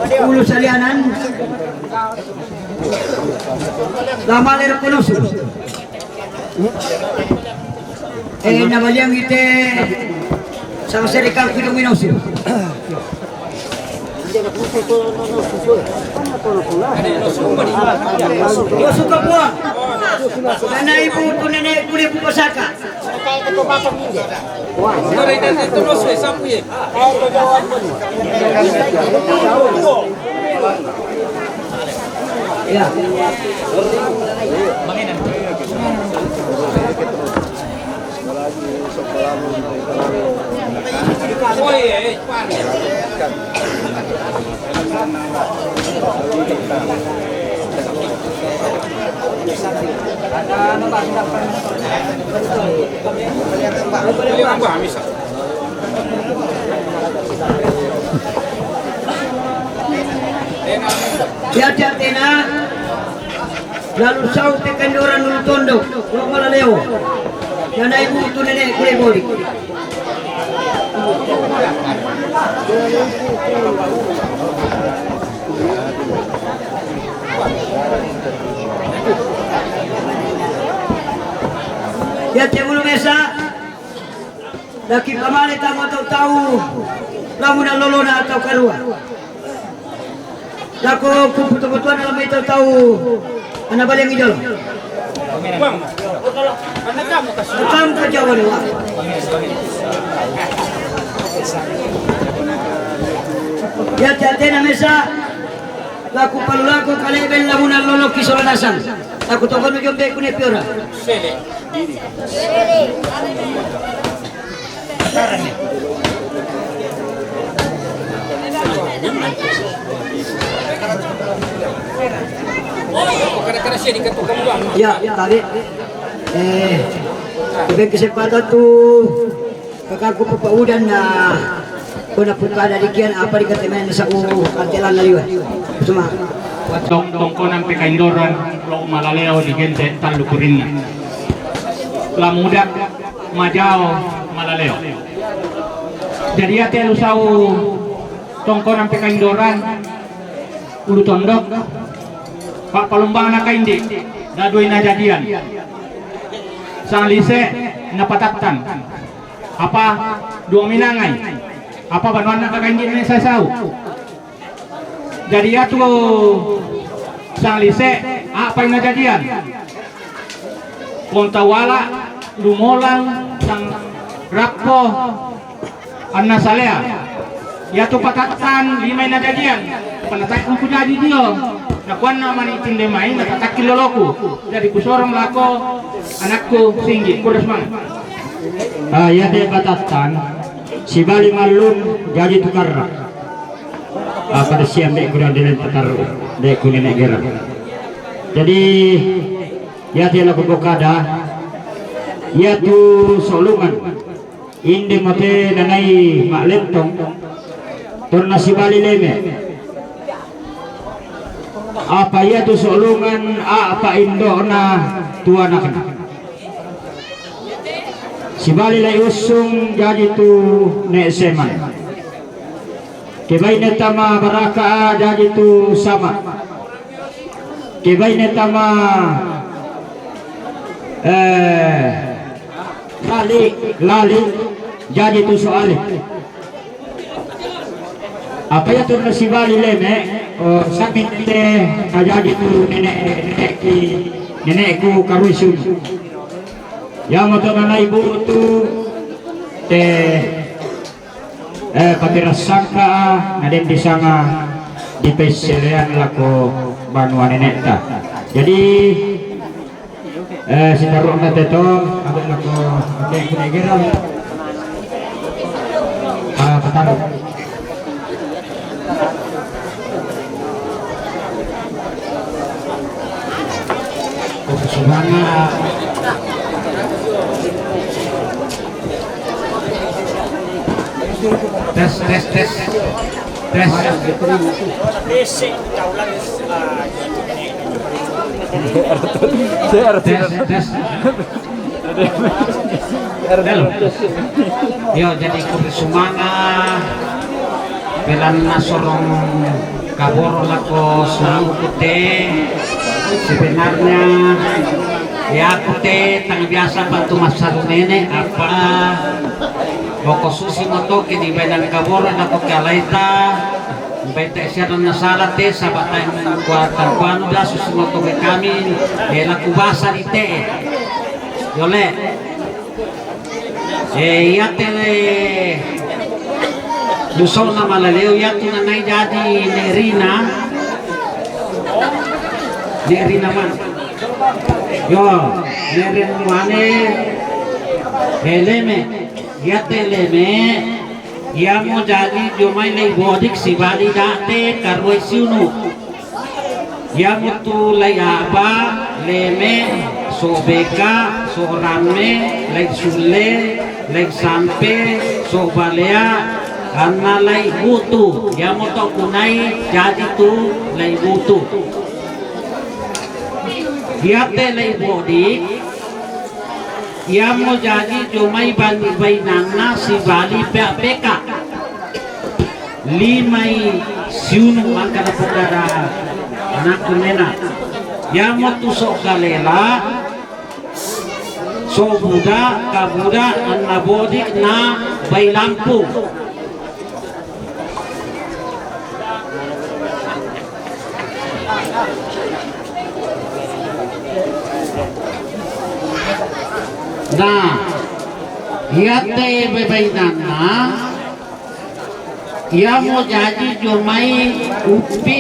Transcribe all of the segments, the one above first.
Ulo salianan. Lamaler punuso. Nabalyang ite sa serikal Piluminoso. Suka po. Nanay po ito nanay po po pasaka. Ya. Hati-hati nak. Lalu saut tekan orang dulu tondok, kalau malah leo. Dan ibu itu nenek kulit bodi. Ya cemulu mesa. Laki pamali tamu tahu lamunan lolona atau keluar. Laku kebutuhan dalam itu tahu anak balik hijau. Kamu kerja boleh. Ya tiada mesa. Laku palu laku kali bel lamunan lolo kisola dasang. Aku tahu kan jombe kune piora. Ya, tadi ibig kesempatan tuh kakakku papaudan na kuna puka dari kian apa dikatakan sa kantelan naliwa cuma tongko ng pikaindoran lo malaleo di gente talukurin la muda majao malaleo jadi ate lusau tongko ng pikaindoran ulu tondok pak palumbang na kaindi dadoy na jadian sang lise napatatan apa dua minangay apa banuan na kakaindi na sasaw jadi atu sang lise apa yang najadian kontawala lumolang sang rakpo anna salea yatu patatan lima najadian panatak ko jadi dia nakuan naman itinde main natatak kiloloku jadi kusorong lako anakku singgi kudas mang ya de patatan si bali malun jadi tukar pada siang dek kurang dengan tatar dek kuning gerang. Jadi ya dia laku bokada, ya tu solungan, inde mate nanai mak lentong, ton nasi bali leme. Apa ya tu solungan, apa indo na tua nak. Si bali lai usung jadi tu nek seman. Kebaik netama baraka jadi tu sama. Kebaik netama lali jadi tu soal. Apa ya tu nasi bali leme sakit jadi tu nenekku karusun. Ya motor ibu tu patira sangka nadem di sana di peselean lako banua nenekta. Jadi sinaruh na teto ada lako adem kunegera pataru. Semangat tes yo jadi semangat pelan nasorong kabur lako selalu putih sebenarnya ya putih tang biasa bantu masal nenek apa loko susi moto kini badan kabur lako kalaita baita siya na salat sabat tayo kuatan kuano da susi moto ke kami laku basa ite yole yate Dusol na malaleo yatu na nay jadi Nerina man yo Nerina mane eleme yate eleme ya mo jadi jomay lay bodik si bali date karwe siunu ya mo tu lay aba leme so beka so rame lay sulle lay sampe so balea karena lay butuh ya mo to kunay jadi tu lay butuh yate lay bodik ya mo jadi jomay bani bainana si bali peka limay siunu mangkana pagara anak kunena ya mo tusok kalela so buda kabuda an nabodik na bailampu nah yate bebainana ya mau jadi jomai upi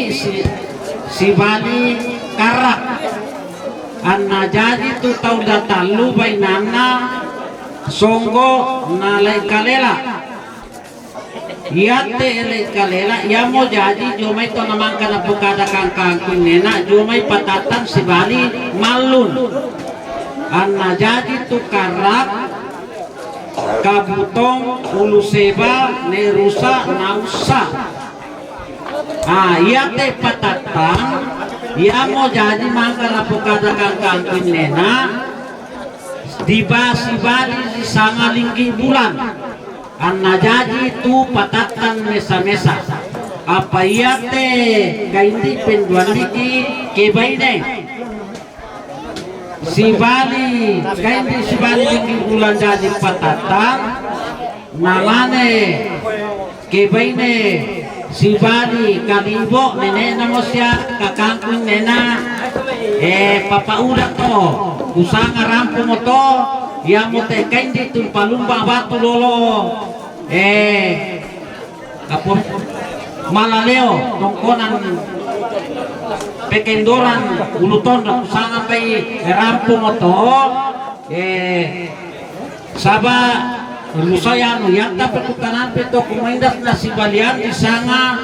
si bali karak anna jadi tu tau datalu bainana songgo nalai kalela yate elai kalela ya mau jadi jomai to namang kana pukada kangkang kunena jomai patatan si bali malun anna jadi tu karak kabutong uluseba nerusa nausa yate patatang ya mau jadi mangkala pukada kangkang kunena dibasi bali di sanga linggi bulan anna jadi tu patatan mesa-mesa apa yate gaindi penduan liki kebaine si bali gaindi si bali linggi bulan jadi patatan namane kebaine si bali kalibo nenek namo siya kakangkun nena papauda to usang rampo mo to ya mo te kaindi tu palumba batu lolo kapon malaleo tongkonan pekendoran uluton usang pay rampo mo to saba Lusayano yang dapat kutanan pito kumaindat na si Balian di sanga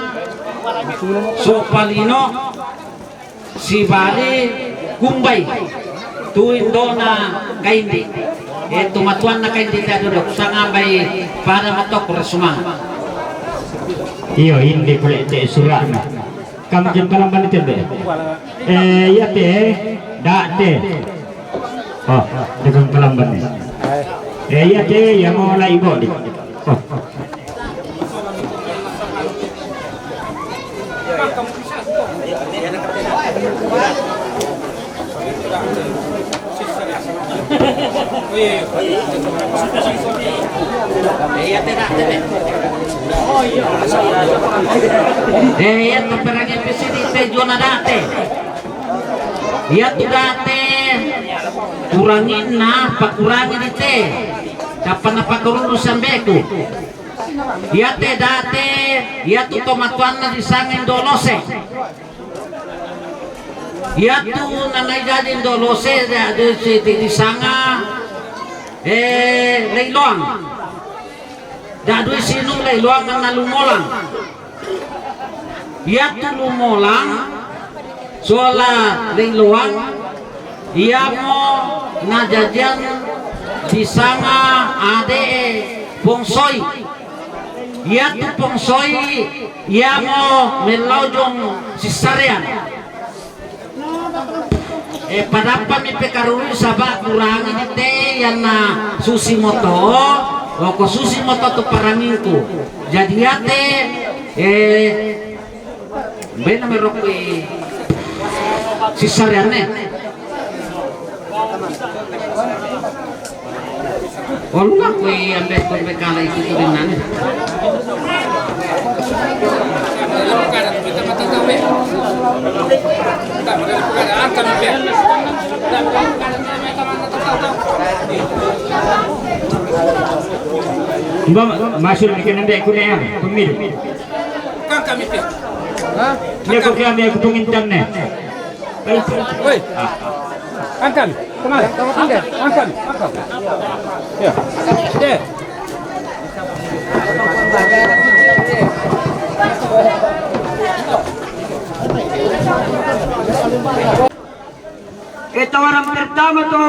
so palino si Bali kumbay tuin do na kaindi tumatuan na kaindi tayo dok sanga bay para matok resumang iyo hindi ko ite surat na kam jam palang balitin be yate date oh degang palang bani yate yang mau la ibo di oh ya tu perang episode jona date ya tu date kurangin na pakurangin ite kapan na pakurusan beku ya te date ya tu tomatuan na disangin dolose ya tu nanay jadi dolose di sanga leiluang dadu sinu leiluang na lumolang ya tu lumolang soala leiluang ia mo najajan di sanga ade pongsoy ia tu pongsoy ia mo melaujong sisarian padapa mi pekaruri sabak kurangin ite yan na susi moto loko susi moto tu paranginku jadi ate Ben na merok si Sariane. Wala na ko ambes ko may kala ito rin nan. Mbak masuk di kanan dek kuna yang pemil. Kan kami pi. Ha? Dia kau kami aku pengintan ne. Woi. Angkan. Kemana? Angkan. Ya. Ya. Tawaran pertama tu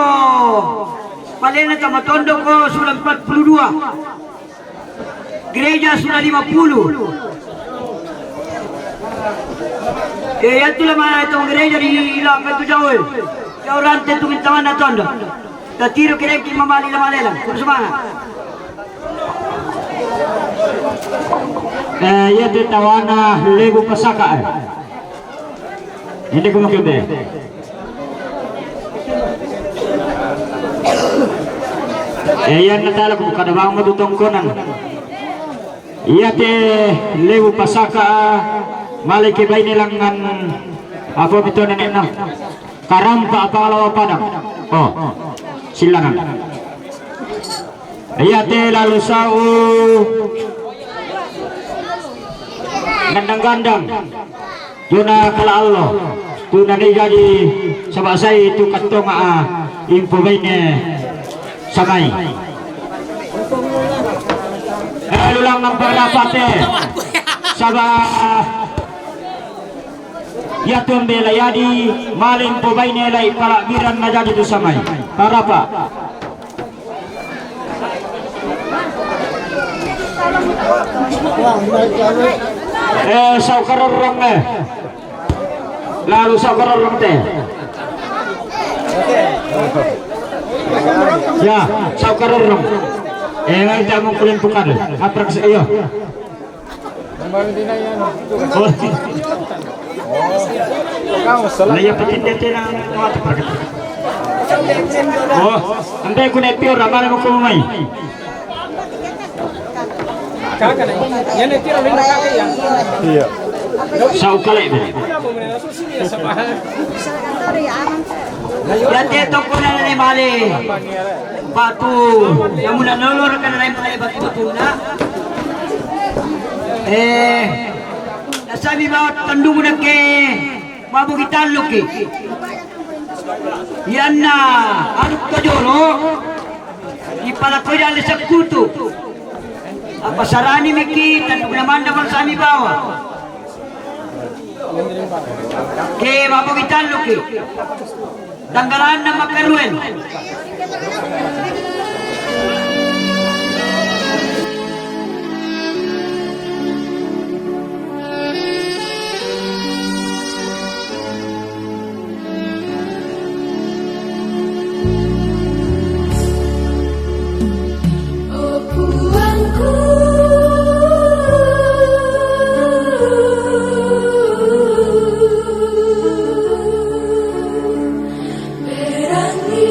Palena sama Tondo ko sudah 42, gereja sudah 50. Ya itulah mana itu gereja di ilang itu jauh. Jauh rantai tu kita mana Tondo. Tatiru kira kita mamali lama lelang. Terus mana? Ya tu tawana lebu pasaka. Ini kau mungkin deh. Yan natala ko kada bang madutongkonan. Iya te lewu pasaka malike bay nilangan apa bito na nena karampa apa lawa padang. Oh silangan. Iya te lalu sau gandang-gandang Juna kala Allah tuna ni jadi sabasay itu katong info bay ne samai. Lulang ng pagdapate. Sabah ya tumbela yadi maling po bay nilay para biran na jadi itu samai. Para pa. Saukarorong lalu saukarorong teh. Ya, saukarorong. Ngayon tayo mong kulin pukad. Aprak sa iyo. Laya patindete na mga taprak. Antay ko na ipiyor. Amala mo kumumay. Kaka na. Yan ay tiro rin na kaka yan. Iya. Saukale. Yan dito ko na ni Mali. Batu. Yang mula nolor ka na mga batu-batu na. Nasabi ba tandung mo na ke mabugitan luki. Yan na. Anong ka jolo? Ipalakoy dali sa kuto. Apa sarani miki tandung naman naman sa aming bawa. Ke mabugitan luki. Tanggalan na makaruen. Berani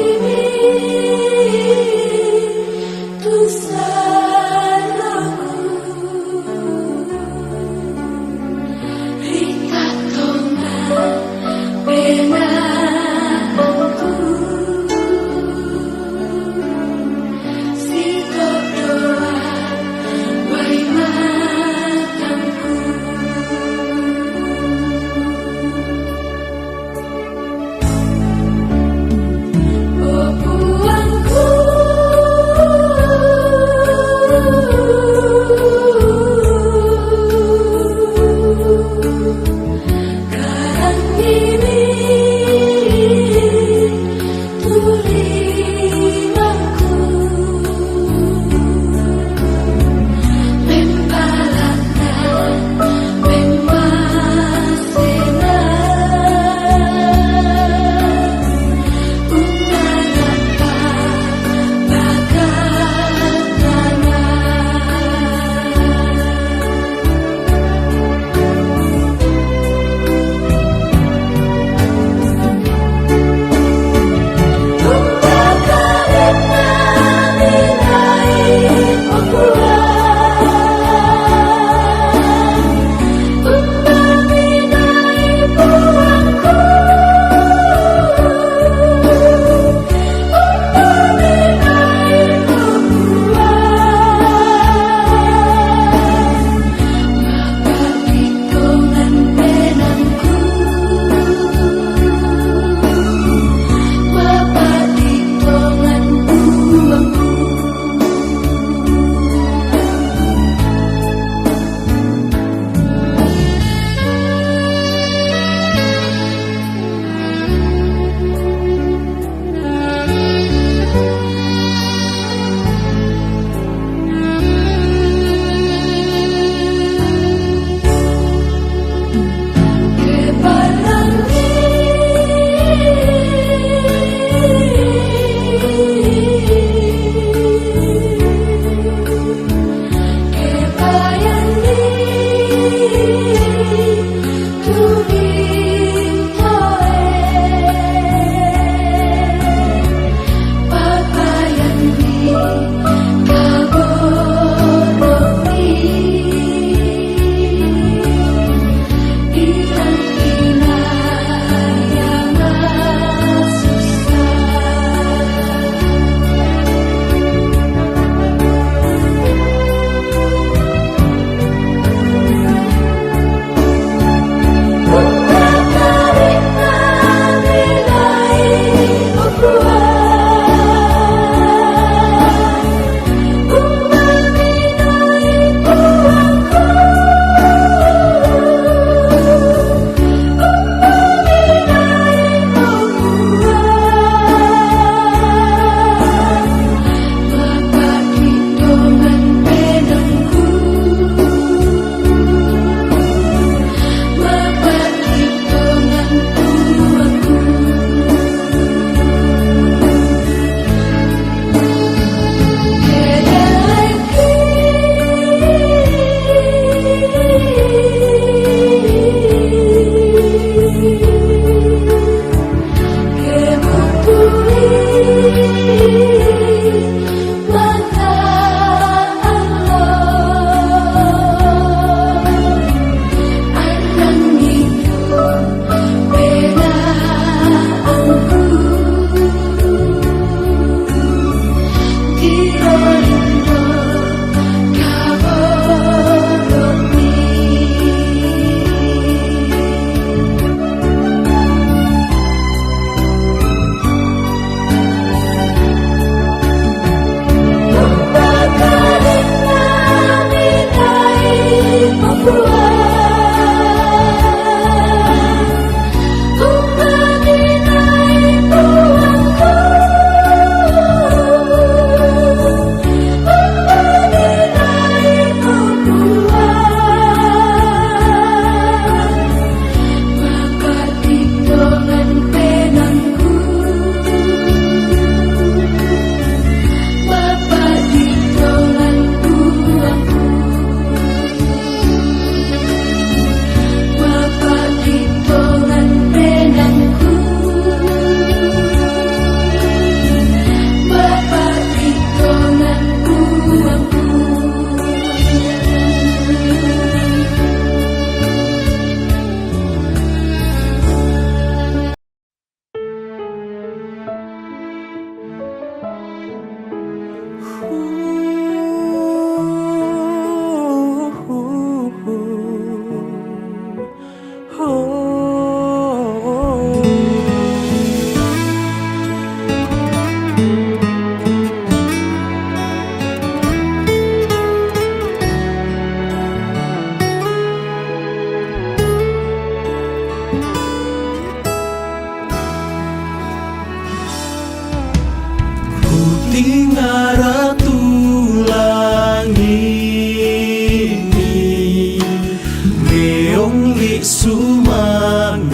sumangaku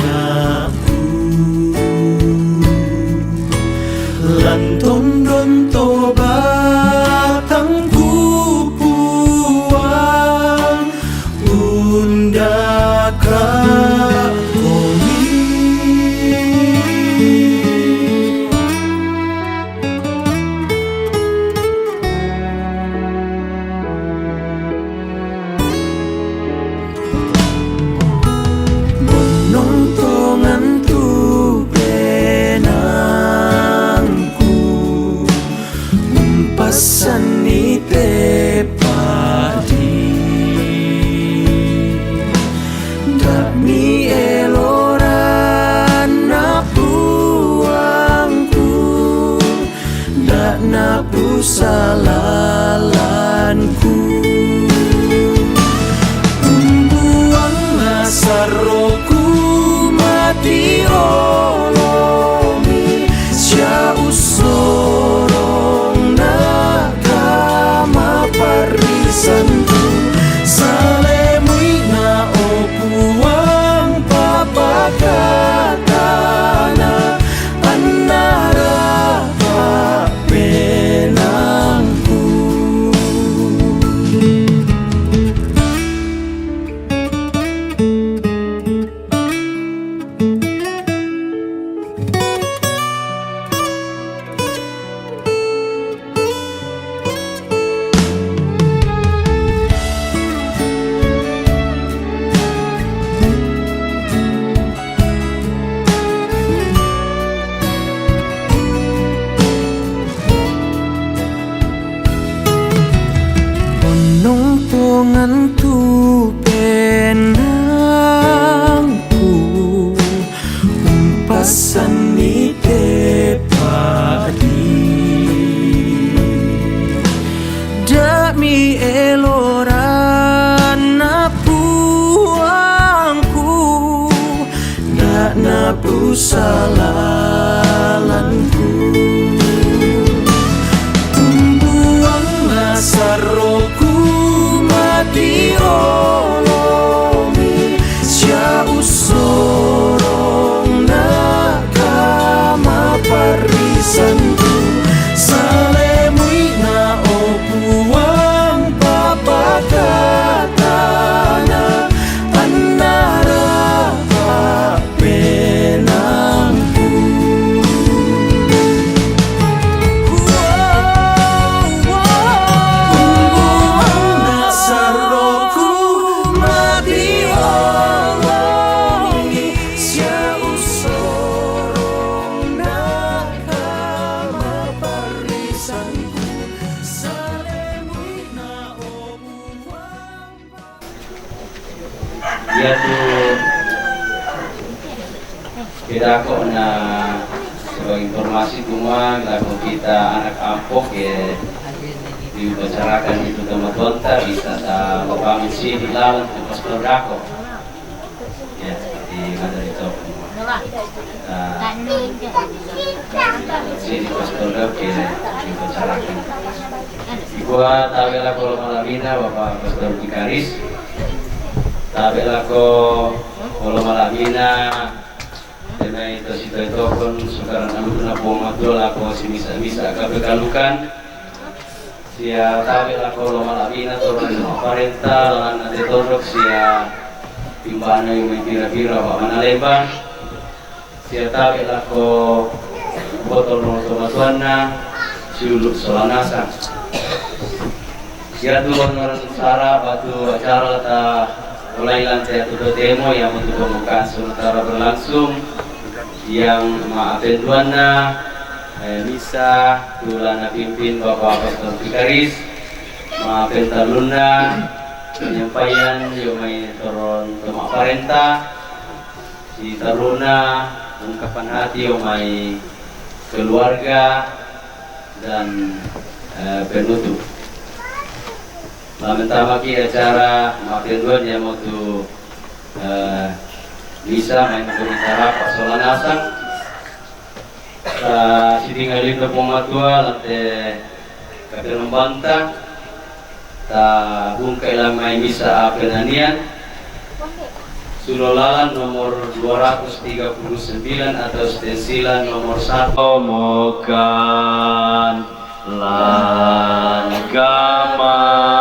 lantondon to batang pupuang undaka sanite padi dami eloran na puangku dak na pusalalanku umbuang nasaroku mati olomi sia usorong parisanku salemui na opuang papakatana anara penangku nongtonganku penangku umpasan ite padi dami eloran na puangku dak na pusalalanku umbuang nasaroku mati olomi sia usorong nakama parisanku salemui na opuang papakatana anara penangku Dia tuh kita kok sebagai informasi semua lagu kita anak ampok ya dibicarakan itu teman-teman bisa membangun sini lawan pas berdako ya di mana itu sini pas berdako ya dibicarakan gua tabela kalau malamina bapak pastor Bikaris tabela ko kalau malamina dengan itu kon sekarang alumna pomadol ako simisa kabekalukan sia tabela ko malamina turun aparenta lan ade torok sia timbana yung pira-pira wa manalemba sia tabela ko botol no tomatuana siuluk solanasa sia turun orang sara batu acara ta mulai lantai atau demo yang untuk pembukaan sementara berlangsung yang maafin tuanna misa tulana pimpin Bapak Pastor Bikaris maafin taluna penyampaian yomai turun temak parenta si taruna ungkapan hati yomai keluarga dan penutup. Pertama acara maafin tuan yang mau tuh bisa main bicara Pak Solanasang sini ngalih ke pematua lantai kakek membantah ta bungkai lamai bisa penanian Sulolalan nomor 239 atau stensilan nomor 1. Mokan lan kamasusan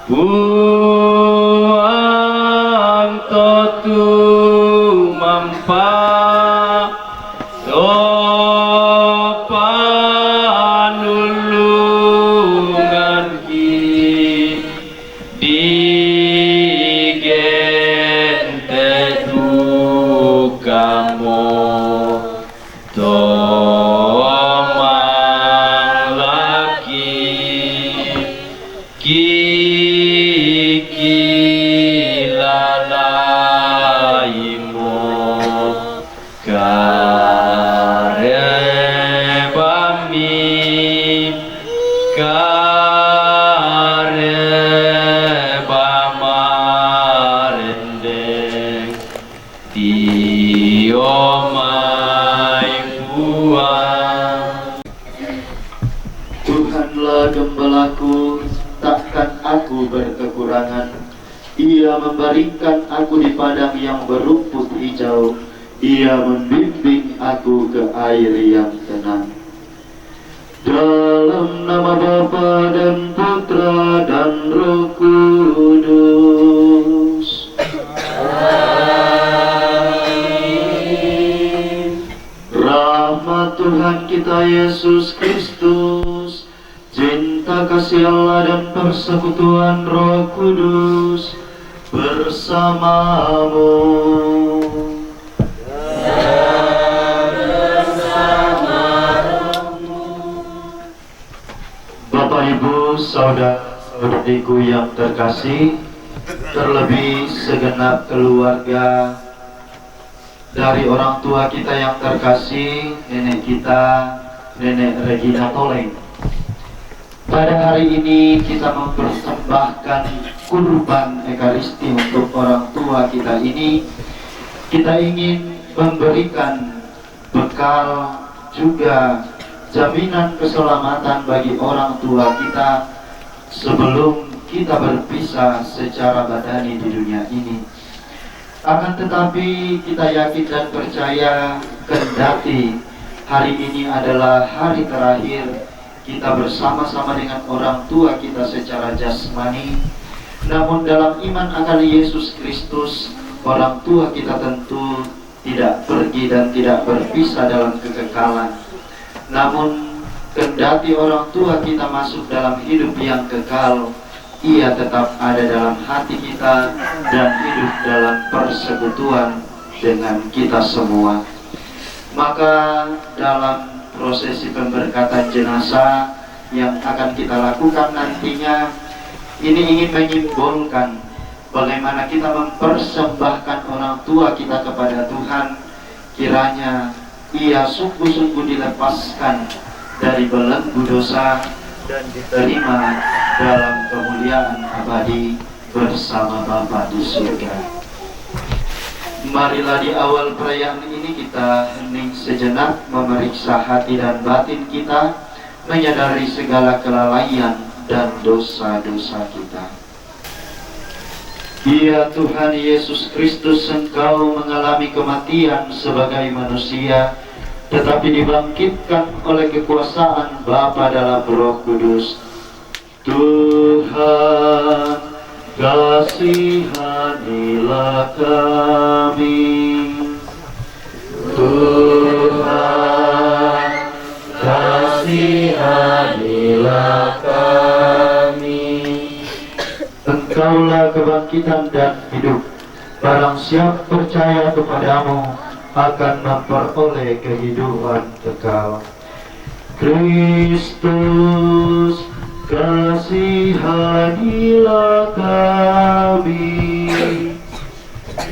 buang totu mampa panulungan ki digente dukamo tomang laki kiki lalaimu karebami karebamarendeng tiomai buang. Tuhanlah gembalaku, takkan aku berkekurangan. Ia membaringkan aku di padang yang berumput hijau. Ia membimbing aku ke air yang tenang. Dalam nama Bapa dan Putra dan Roh Kudus. Rahmat Tuhan kita Yesus Kristus, cinta kasih Allah dan persekutuan Roh Kudus bersamamu. Bapak Ibu, saudara-saudariku yang terkasih, terlebih segenap keluarga dari orang tua kita yang terkasih, nenek kita, Nenek Regina Toleng. Pada hari ini kita mempersembahkan kurban Ekaristi untuk orang tua kita ini. Kita ingin memberikan bekal juga jaminan keselamatan bagi orang tua kita sebelum kita berpisah secara badani di dunia ini. Akan tetapi kita yakin dan percaya, kendati hari ini adalah hari terakhir kita bersama-sama dengan orang tua kita secara jasmani, namun dalam iman akan Yesus Kristus, orang tua kita tentu tidak pergi dan tidak berpisah dalam kekekalan. Namun kendati orang tua kita masuk dalam hidup yang kekal, ia tetap ada dalam hati kita dan hidup dalam persekutuan dengan kita semua. Maka dalam prosesi pemberkatan jenazah yang akan kita lakukan nantinya, ini ingin menyimbolkan bagaimana kita mempersembahkan orang tua kita kepada Tuhan. Kiranya ia sungguh-sungguh dilepaskan dari belenggu dosa dan diterima dalam kemuliaan abadi bersama Bapa di surga. Marilah di awal perayaan ini kita hening sejenak, memeriksa hati dan batin kita, menyadari segala kelalaian dan dosa-dosa kita. Ya Tuhan Yesus Kristus, Engkau mengalami kematian sebagai manusia, tetapi dibangkitkan oleh kekuasaan Bapa dalam Roh Kudus. Tuhan, kasihanilah kami. Tuhan, kasihanilah kami. Engkaulah kebangkitan dan hidup. Barang siapa percaya kepadamu akan memperoleh kehidupan kekal. Kristus, kasihanilah kami.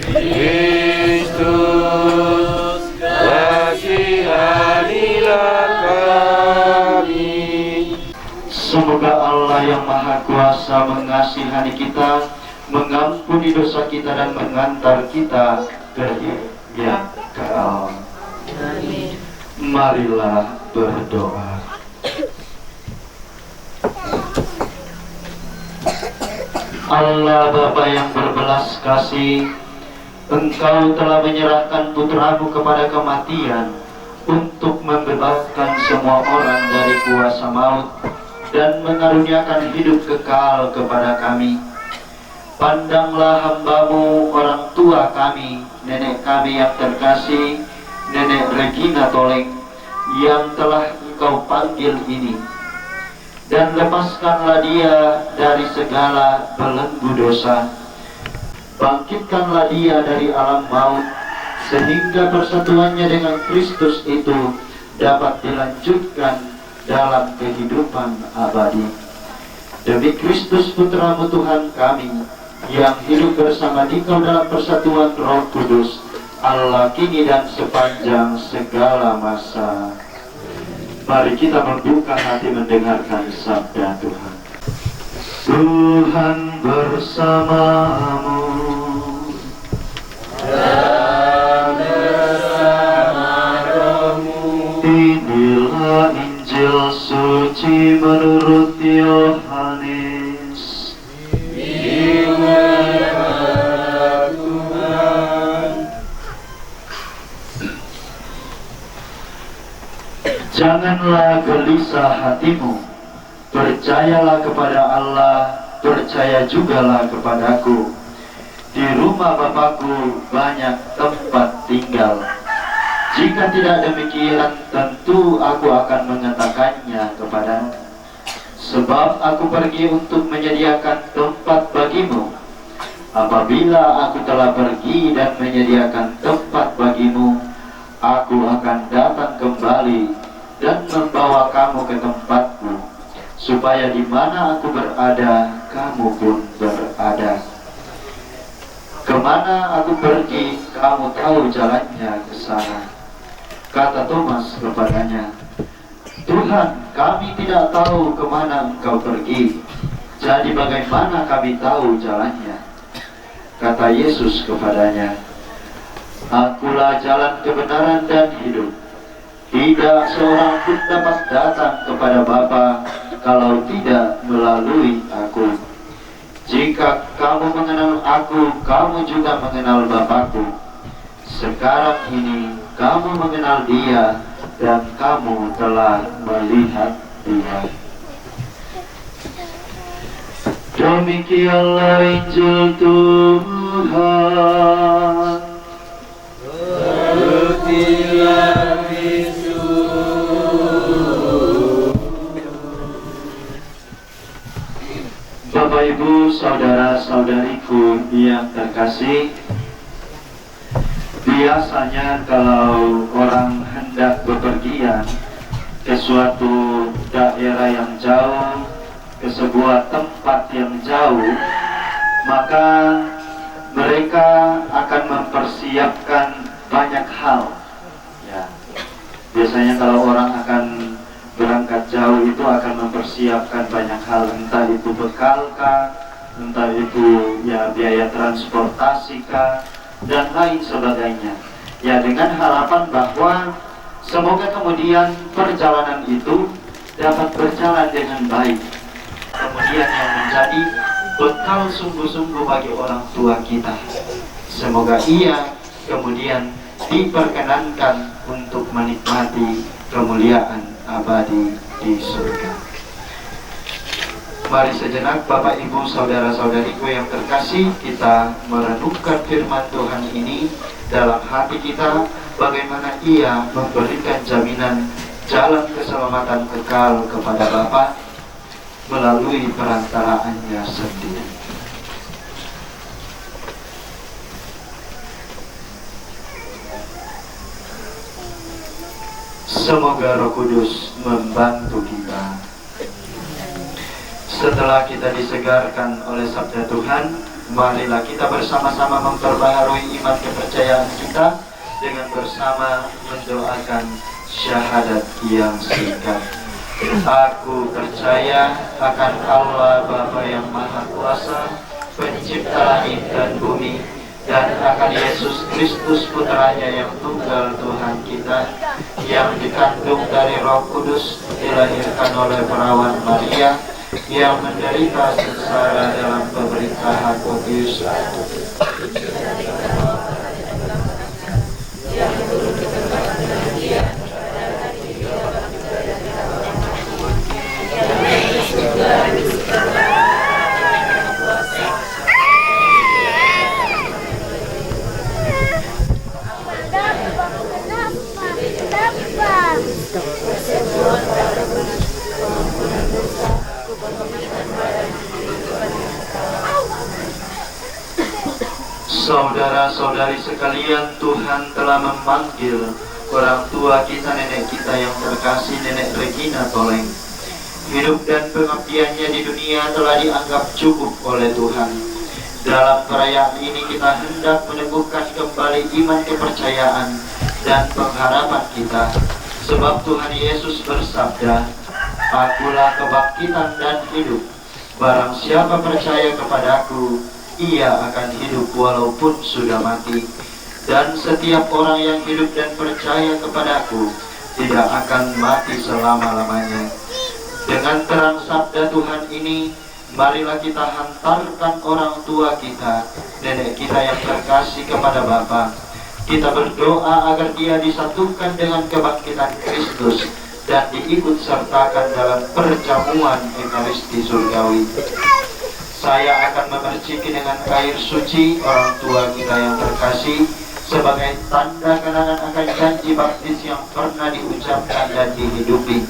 Kristus, kasihanilah kami. Semoga Allah yang Maha Kuasa mengasihani kita, mengampuni dosa kita dan mengantar kita ke hidup yang kekal. Marilah berdoa. Allah Bapa yang berbelas kasih, Engkau telah menyerahkan putramu kepada kematian untuk membebaskan semua orang dari kuasa maut dan mengaruniakan hidup kekal kepada kami. Pandanglah hambamu, orang tua kami, nenek kami yang terkasih, Nenek Regina Toleng, yang telah Engkau panggil ini, dan lepaskanlah dia dari segala belenggu dosa. Bangkitkanlah dia dari alam maut, sehingga persatuannya dengan Kristus itu dapat dilanjutkan dalam kehidupan abadi. Demi Kristus Putramu Tuhan kami, yang hidup bersama Dikau dalam persatuan Roh Kudus, Allah kini dan sepanjang segala masa. Mari kita membuka hati mendengarkan sabda Tuhan. Tuhan bersamamu. Inilah Injil suci menurut Yohanes. Janganlah gelisah hatimu, percayalah kepada Allah, percaya jugalah kepadaku. Di rumah Bapakku banyak tempat tinggal. Jika tidak demikian, tentu aku akan mengatakannya kepadamu. Sebab aku pergi untuk menyediakan tempat bagimu. Apabila aku telah pergi dan menyediakan tempat bagimu, aku akan datang kembali dan membawa kamu ke tempatku, supaya di mana aku berada, kamu pun berada. Kemana aku pergi, kamu tahu jalannya ke sana. Kata Thomas kepadanya, Tuhan, kami tidak tahu kemana Engkau pergi, jadi bagaimana kami tahu jalannya? Kata Yesus kepadanya, Akulah jalan kebenaran dan hidup. Tidak seorang pun dapat datang kepada Bapa kalau tidak melalui aku. Jika kamu mengenal aku, kamu juga mengenal Bapakku. Sekarang ini kamu mengenal Dia dan kamu telah melihat Dia. Demikianlah Injil Tuhan. Bapak Ibu, saudara-saudariku yang terkasih, biasanya kalau orang hendak bepergian ke suatu daerah yang jauh, ke sebuah tempat yang jauh, maka mereka akan mempersiapkan banyak hal. Ya, biasanya kalau orang akan berangkat jauh itu akan mempersiapkan banyak hal, entah itu bekal kah, entah itu ya biaya transportasi kah, dan lain sebagainya. Ya, dengan harapan bahwa semoga kemudian perjalanan itu dapat berjalan dengan baik. Kemudian yang menjadi bekal sungguh-sungguh bagi orang tua kita. Semoga ia kemudian diperkenankan untuk menikmati kemuliaan abadi di surga. Mari sejenak Bapak Ibu saudara-saudariku yang terkasih, kita merenungkan firman Tuhan ini dalam hati kita, bagaimana Ia memberikan jaminan jalan keselamatan kekal kepada Bapa melalui perantaraannya sendiri. Semoga Roh Kudus membantu kita. Setelah kita disegarkan oleh sabda Tuhan, marilah kita bersama-sama memperbaharui iman kepercayaan kita dengan bersama mendoakan syahadat yang singkat. Aku percaya akan Allah Bapa yang Maha Kuasa, Pencipta langit dan bumi, dan akan Yesus Kristus Putranya yang tunggal Tuhan kita, yang dikandung dari Roh Kudus, dilahirkan oleh perawan Maria, yang menderita sengsara dalam pemerintahan Pontius Saudara-saudari sekalian, Tuhan telah memanggil orang tua kita, nenek kita yang terkasih, Nenek Regina Toleng. Hidup dan pengabdiannya di dunia telah dianggap cukup oleh Tuhan. Dalam perayaan ini kita hendak meneguhkan kembali iman, kepercayaan, dan pengharapan kita. Sebab Tuhan Yesus bersabda, "Akulah kebangkitan dan hidup. Barang siapa percaya kepadaku, ia akan hidup walaupun sudah mati. Dan setiap orang yang hidup dan percaya kepadaku tidak akan mati selama-lamanya." Dengan terang sabda Tuhan ini, marilah kita hantarkan orang tua kita, nenek kita yang terkasih kepada Bapa. Kita berdoa agar dia disatukan dengan kebangkitan Kristus dan diikut sertakan dalam perjamuan Ekaristi surgawi. Saya akan memerciki dengan air suci orang tua kita yang terkasih sebagai tanda kenangan akan janji baptis yang pernah diucapkan dan dihidupi.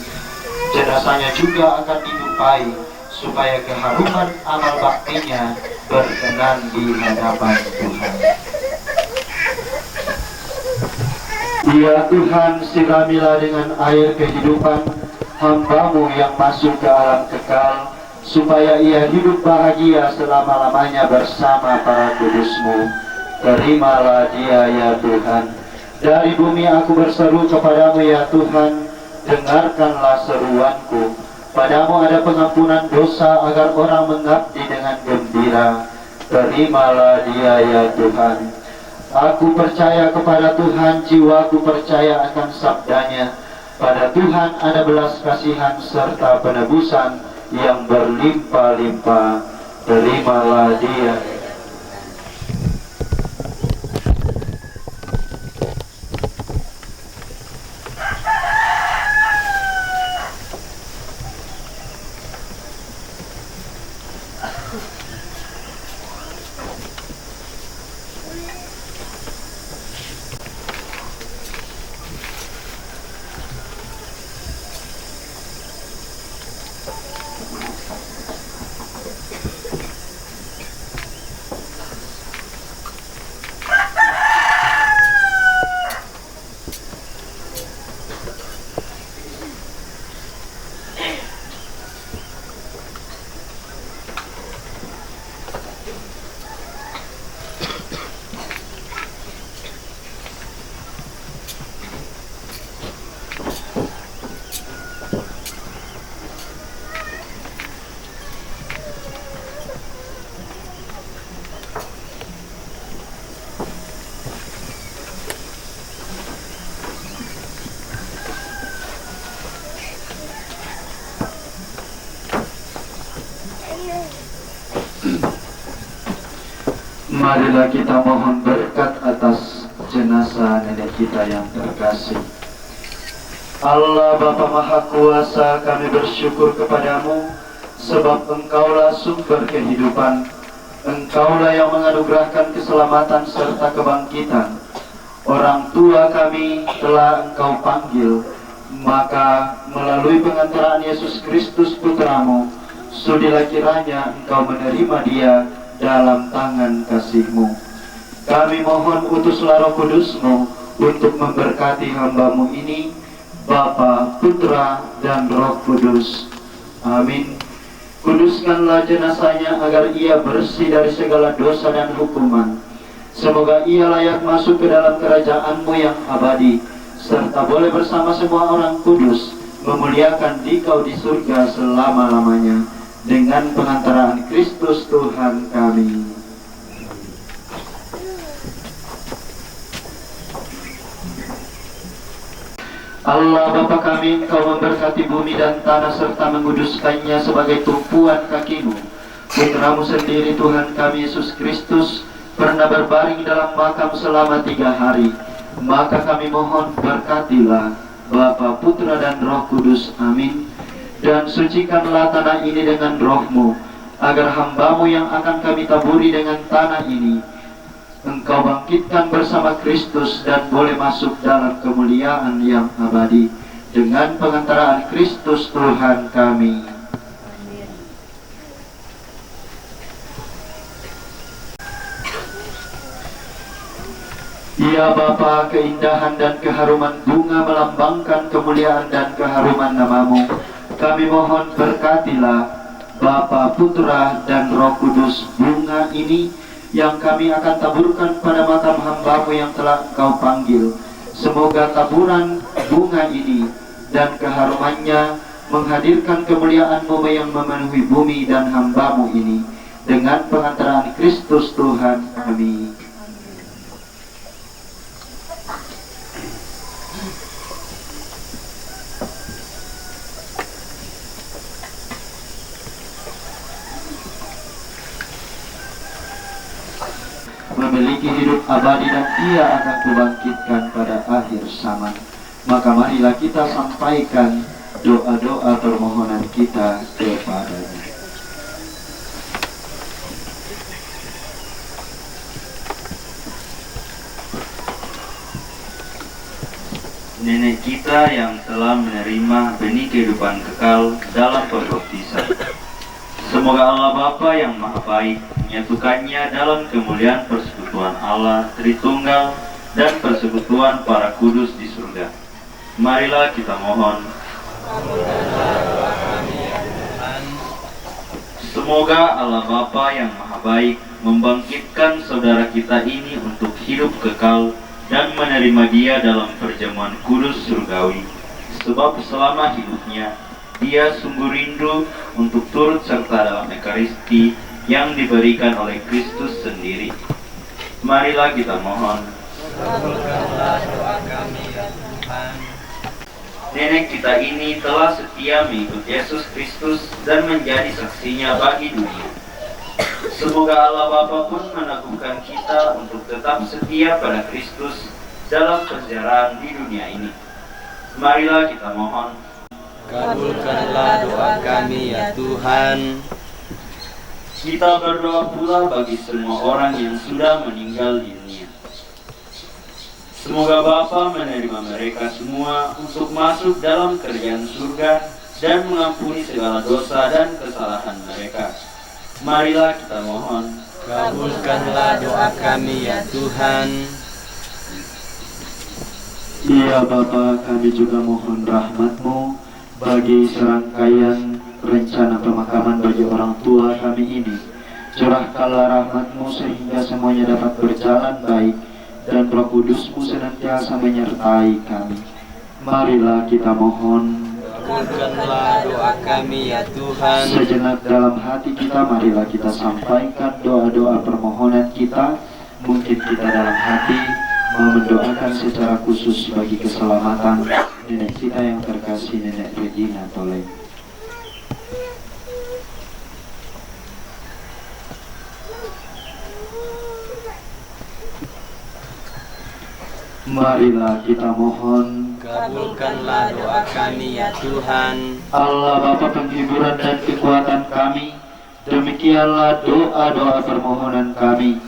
Jenazahnya juga akan didupai supaya keharuman amal baktinya berkenan di hadapan Tuhan. Ya Tuhan, siramilah dengan air kehidupan hamba-Mu yang masuk ke alam kekal, supaya ia hidup bahagia selama-lamanya bersama para kudus-Mu. Terimalah dia ya Tuhan. Dari bumi aku berseru kepadamu ya Tuhan, dengarkanlah seruanku. Padamu ada pengampunan dosa agar orang mengabdi dengan gembira. Terimalah dia ya Tuhan. Aku percaya kepada Tuhan, jiwaku percaya akan sabdanya. Pada Tuhan ada belas kasihan serta penebusan yang berlimpah-limpah. Terimalah dia. Marilah kita mohon berkat atas jenazah nenek kita yang terkasih. Allah Bapa Maha Kuasa, kami bersyukur kepadamu sebab Engkaulah sumber kehidupan. Engkaulah yang menganugerahkan keselamatan serta kebangkitan. Orang tua kami telah Engkau panggil, maka melalui pengantaraan Yesus Kristus Putramu, sudilah kiranya Engkau menerima dia dalam tangan kasih-Mu. Kami mohon utuslah Roh Kudus-Mu untuk memberkati hamba-Mu ini, Bapa, Putra, dan Roh Kudus. Amin. Kuduskanlah jenazahnya agar ia bersih dari segala dosa dan hukuman. Semoga ia layak masuk ke dalam kerajaan-Mu yang abadi, serta boleh bersama semua orang kudus memuliakan Dikau di surga selama-lamanya. Dengan pengantaraan Kristus Tuhan kami. Allah Bapa kami, Engkau memberkati bumi dan tanah serta menguduskannya sebagai tumpuan kaki-Mu. Putra-Mu sendiri Tuhan kami Yesus Kristus pernah berbaring dalam makam selama 3 hari. Maka kami mohon berkatilah Bapa, Putra dan Roh Kudus. Amin. Dan sucikanlah tanah ini dengan Roh-Mu, agar hamba-Mu yang akan kami taburi dengan tanah ini Engkau bangkitkan bersama Kristus dan boleh masuk dalam kemuliaan yang abadi dengan pengantaraan Kristus Tuhan kami. Ya Bapa, keindahan dan keharuman bunga melambangkan kemuliaan dan keharuman nama-Mu. Kami mohon berkatilah Bapa, Putra dan Roh Kudus bunga ini yang kami akan taburkan pada makam hamba-Mu yang telah Engkau panggil. Semoga taburan bunga ini dan keharumannya menghadirkan kemuliaan-Mu yang memenuhi bumi dan hamba-Mu ini dengan pengantaraan Kristus Tuhan kami. Memiliki hidup abadi dan Ia akan kubangkitkan pada akhir zaman. Maka marilah kita sampaikan doa-doa permohonan kita kepada-Nya. Nenek kita yang telah menerima benih kehidupan kekal dalam pembaptisan, semoga Allah Bapa yang Maha Baik menyatukannya dalam kemuliaan persekutuan Allah Tritunggal dan persekutuan para kudus di surga. Marilah kita mohon. Semoga Allah Bapa yang Maha Baik membangkitkan saudara kita ini untuk hidup kekal dan menerima dia dalam perjamuan kudus surgawi, sebab selama hidupnya dia sungguh rindu untuk turut serta dalam Ekaristi yang diberikan oleh Kristus sendiri. Marilah kita mohon. Kabulkanlah doa kami ya Tuhan. Nenek kita ini telah setia mengikut Yesus Kristus dan menjadi saksinya bagi dunia. Semoga Allah Bapa pun meneguhkan kita untuk tetap setia pada Kristus dalam perjalanan di dunia ini. Marilah kita mohon. Kabulkanlah doa kami ya Tuhan. Kita berdoa pula bagi semua orang yang sudah meninggal di dunia. Semoga Bapa menerima mereka semua untuk masuk dalam kerajaan surga dan mengampuni segala dosa dan kesalahan mereka. Marilah kita mohon. Kabulkanlah doa kami ya Tuhan. Ya Bapa, kami juga mohon rahmat-Mu bagi serangkaian rencana pemakaman bagi orang tua kami ini. Curahkanlah rahmat-Mu sehingga semuanya dapat berjalan baik dan Roh Kudus-Mu senantiasa menyertai kami. Marilah kita mohon. Kabulkanlah doa kami ya Tuhan. Sejenak dalam hati kita, marilah kita sampaikan doa-doa permohonan kita. Mungkin kita dalam hati mau mendoakan secara khusus bagi keselamatan nenek kita yang terkasih, Nenek Regina Toleng. Marilah kita mohon. Kabulkanlah doa kami ya Tuhan. Allah Bapa penghiburan dan kekuatan kami, demikianlah doa-doa permohonan kami.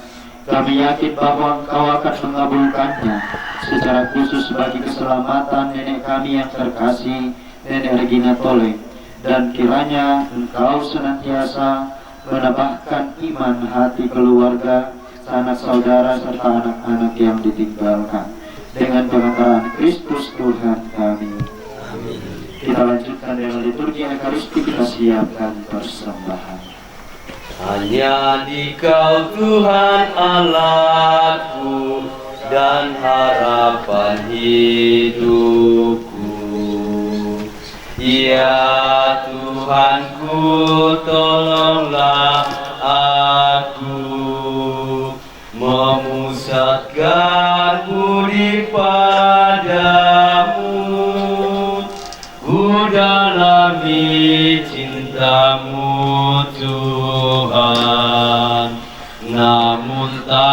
Kami yakin bahwa Engkau akan mengabulkannya secara khusus bagi keselamatan nenek kami yang terkasih, Nenek Regina Toleng. Dan kiranya Engkau senantiasa menambahkan iman hati keluarga, sanak saudara serta anak-anak yang ditinggalkan dengan pengantaran Kristus Tuhan kami. Amin. Kita lanjutkan dengan liturgi Ekaristi, kita siapkan persembahan. Hanya Dikau Tuhan Allahku dan harapan hidupku. Ya Tuhanku, tolonglah aku memusatkan budi padamu.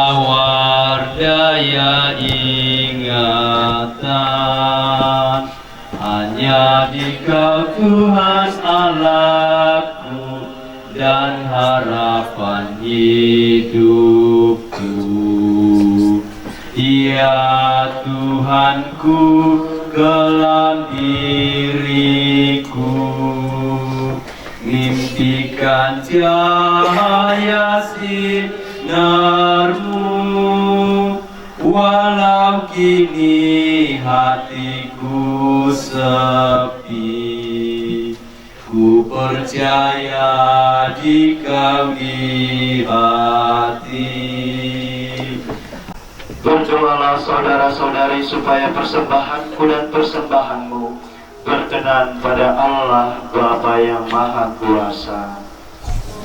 tawar daya ingatan, hanya di Kau Tuhan Allahku dan harapan hidupku. Ya Tuhanku, kelam diriku, mimpikan cahaya sinar-Mu, walau kini hatiku sepi, ku percaya di Kau di hati. Berdoalah saudara-saudari supaya persembahanku dan persembahanmu berkenan pada Allah Bapa yang Maha Kuasa.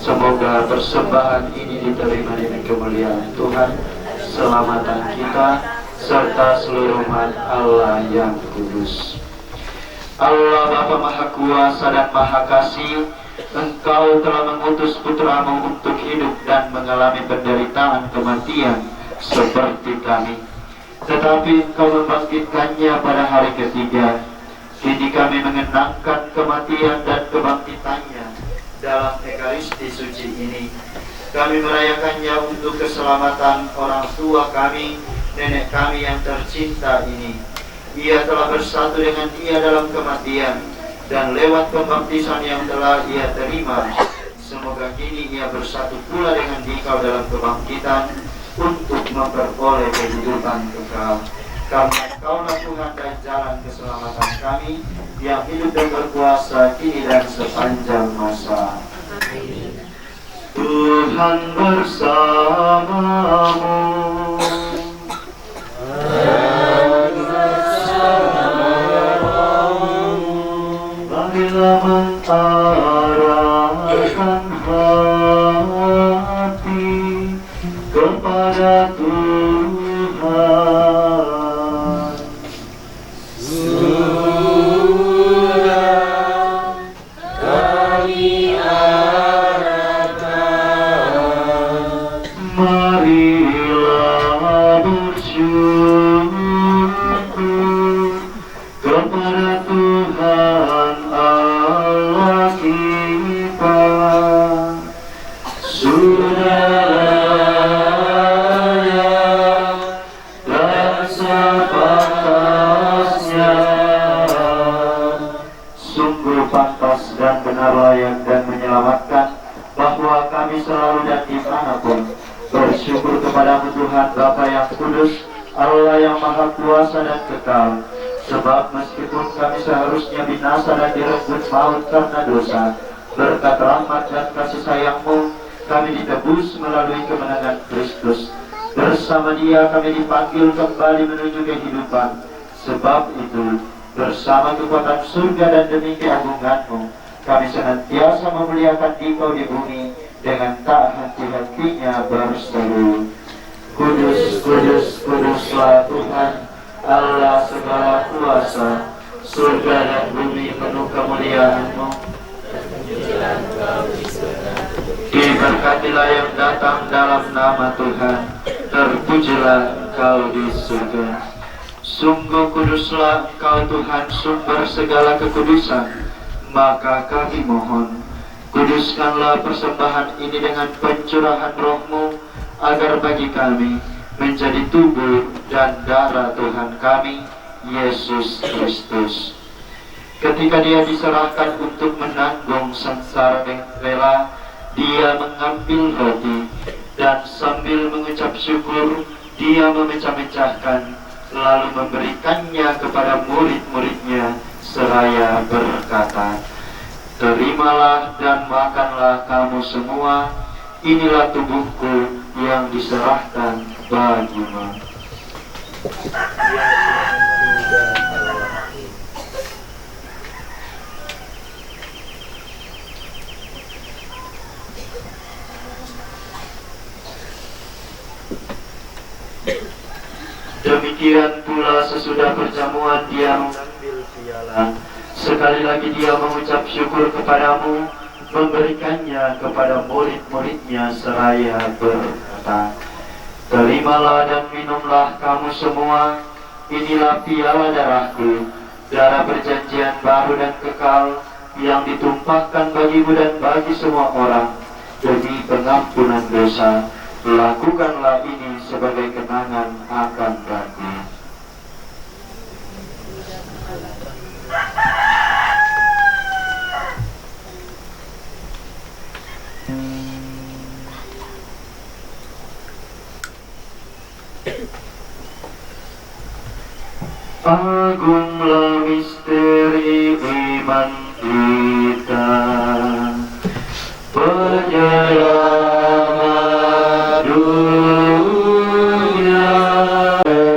Semoga persembahan ini diterima dengan kemuliaan Tuhan, keselamatan kita, serta seluruh umat Allah yang kudus. Allah Bapa Maha Kuasa dan Maha Kasih, Engkau telah mengutus Putra-Mu untuk hidup dan mengalami penderitaan kematian seperti kami, tetapi Engkau membangkitkannya pada hari ketiga. Kini kami mengenangkan kematian dan kebangkitannya dalam Ekaristi suci ini. Kami merayakannya untuk keselamatan orang tua kami, nenek kami yang tercinta ini. Ia telah bersatu dengan Dia dalam kematian, dan lewat pembaptisan yang telah Ia terima, semoga kini Ia bersatu pula dengan Dikau dalam kebangkitan, untuk memperoleh kehidupan kekal. Karena Engkaulah Tuhan dan jalan keselamatan kami, yang hidup dan berkuasa kini dan sepanjang masa. Tuhan bersamamu. Marilah mengarahkan hati kepada Tuhan. Sudah kami arahkan, marilah bersyukur kepada Tuhan Allah kita. Sudah pantas dan benar layak dan menyelamatkan, bahwa kami selalu dan dimanapun bersyukur kepada-Mu Tuhan Bapa yang kudus, Allah yang Maha Kuasa dan kekal. Sebab meskipun kami seharusnya binasa dan direnggut maut karena dosa, berkat rahmat dan kasih sayang-Mu kami ditebus melalui kemenangan Kristus. Bersama Dia kami dipanggil kembali menuju kehidupan. Sebab itu, bersama kekuatan surga dan demi keagungan-Mu, kami senantiasa memuliakan Dikau di bumi dengan tak henti-hentinya berseru, Kudus, kudus, kuduslah Tuhan, Allah segala kuasa, surga dan bumi penuh kemuliaan-Mu. Diberkatilah yang datang dalam nama Tuhan, terpujilah Engkau di surga. Sungguh kuduslah Engkau Tuhan, sumber segala kekudusan. Maka kami mohon, kuduskanlah persembahan ini dengan pencurahan Roh-Mu, agar bagi kami menjadi tubuh dan darah Tuhan kami, Yesus Kristus. Ketika Dia diserahkan untuk menanggung sengsara dengan rela, Dia mengambil roti, dan sambil mengucap syukur, Dia memecah-mecahkan, lalu memberikannya kepada murid-muridnya seraya berkata, Terimalah dan makanlah kamu semua, inilah tubuhku yang diserahkan bagimu. Demikian pula sesudah perjamuan Dia mengambil piala. Sekali lagi Dia mengucap syukur kepadamu, memberikannya kepada murid-muridnya seraya berkata, Terimalah dan minumlah kamu semua, inilah piala darahku, darah perjanjian baru dan kekal, yang ditumpahkan bagimu dan bagi semua orang, demi pengampunan dosa. Lakukanlah ini sebagai kenangan akan aku. Agunglah misteri iman kita, penyelamat dunia,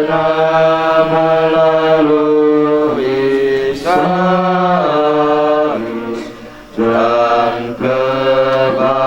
nama melalui salib dan kebangkitanmu.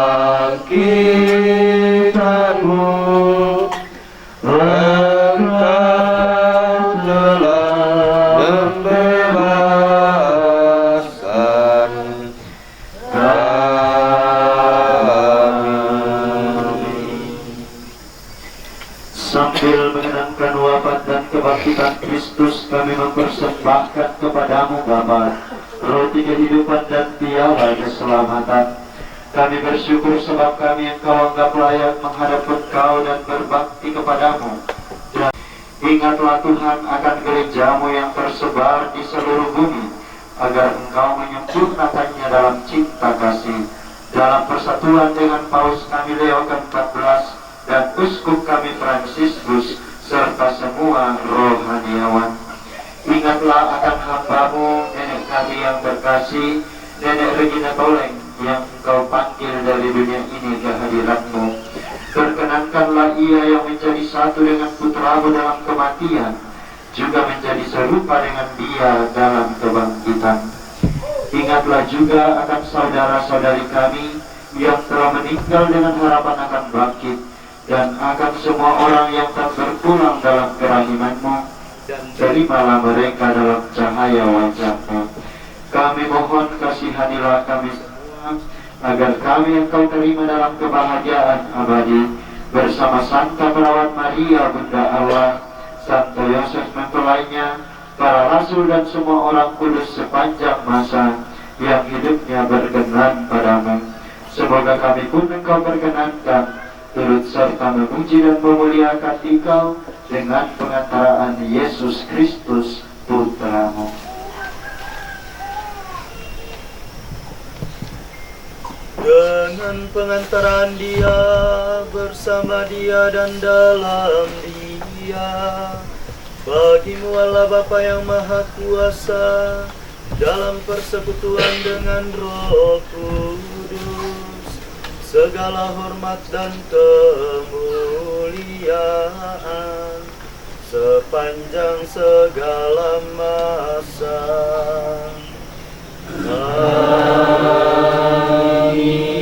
Sambil mengenangkan wafat dan kebangkitan Kristus, kami mempersembahkan kepadamu Bapa roti kehidupan dan piala keselamatan. Kami bersyukur sebab kami Engkau anggap layak menghadap Engkau dan berbakti kepadamu. Dan ingatlah Tuhan akan gerejamu yang tersebar di seluruh bumi, agar Engkau menyempurnakannya dalam cinta kasih, dalam persatuan dengan Paus kami Leo ke-14 dan Uskup kami Fransiskus, serta semua rohaniawan. Ingatlah akan hamba-Mu, nenek kami yang terkasih, Nenek Regina Toleng, yang Engkau panggil dari dunia ini ke hadirat-Mu. Perkenankanlah ia yang menjadi satu dengan putra-Mu dalam kematian, juga menjadi serupa dengan Dia dalam kebangkitan. Ingatlah juga akan saudara-saudari kami yang telah meninggal dengan harapan akan bangkit, dan akan semua orang yang tak berpulang dalam kerahiman-Mu, dan terimalah mereka dalam cahaya wajah-Mu. Kami mohon kasihanilah kami semua, agar kami Engkau terima dalam kebahagiaan abadi, bersama Santa Perawat Maria Bunda Allah, Santo Yosef mempelainya, para rasul dan semua orang kudus sepanjang masa yang hidupnya berkenan padamu. Semoga kami pun Engkau perkenankan turut serta memuji dan memuliakan Engkau dengan pengantaraan Yesus Kristus Putra-Mu. Dengan pengantaran Dia, bersama Dia dan dalam Dia, bagimu Allah Bapa yang Maha Kuasa, dalam persekutuan dengan Roh Kudus, segala hormat dan kemuliaan sepanjang segala masa. Amin.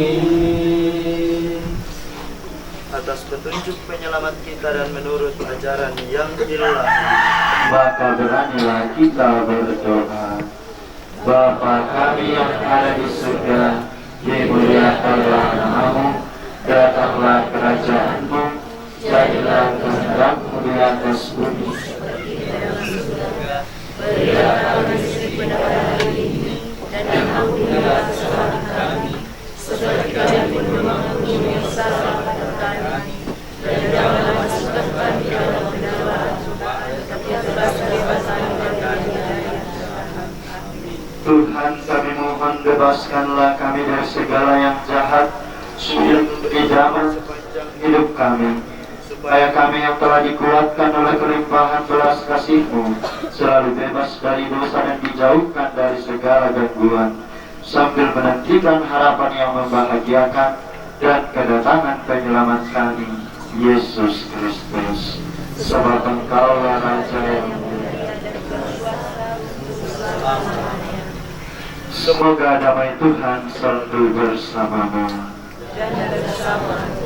Atas petunjuk penyelamat kita dan menurut ajaran yang ilahi, maka beranilah kita berdoa. Bapa kami yang ada di surga, dimuliakanlah nama-Mu, datanglah kerajaan-Mu, jadilah kehendak-Mu di atas bumi seperti di dalam surga. Berilah kami pada hari ini, dan ampunilah kesalahan kami, seperti kami pun mengampuni yang salah pada kami, dan janganlah masukkan kami dalam pencobaan, tetapi bebaskan kami dari yang jahat. Tuhan, kami mohon bebaskanlah kami dari segala yang jahat, sujud di zaman sepanjang hidup kami, supaya kami yang telah dikuatkan oleh kelimpahan belas kasih-Mu selalu bebas dari dosa dan dijauhkan dari segala gangguan, sambil menantikan harapan yang membahagiakan dan kedatangan penyelamat kami, Yesus Kristus. Sebab Engkaulah Raja yang semoga damai Tuhan selalu bersama-Mu.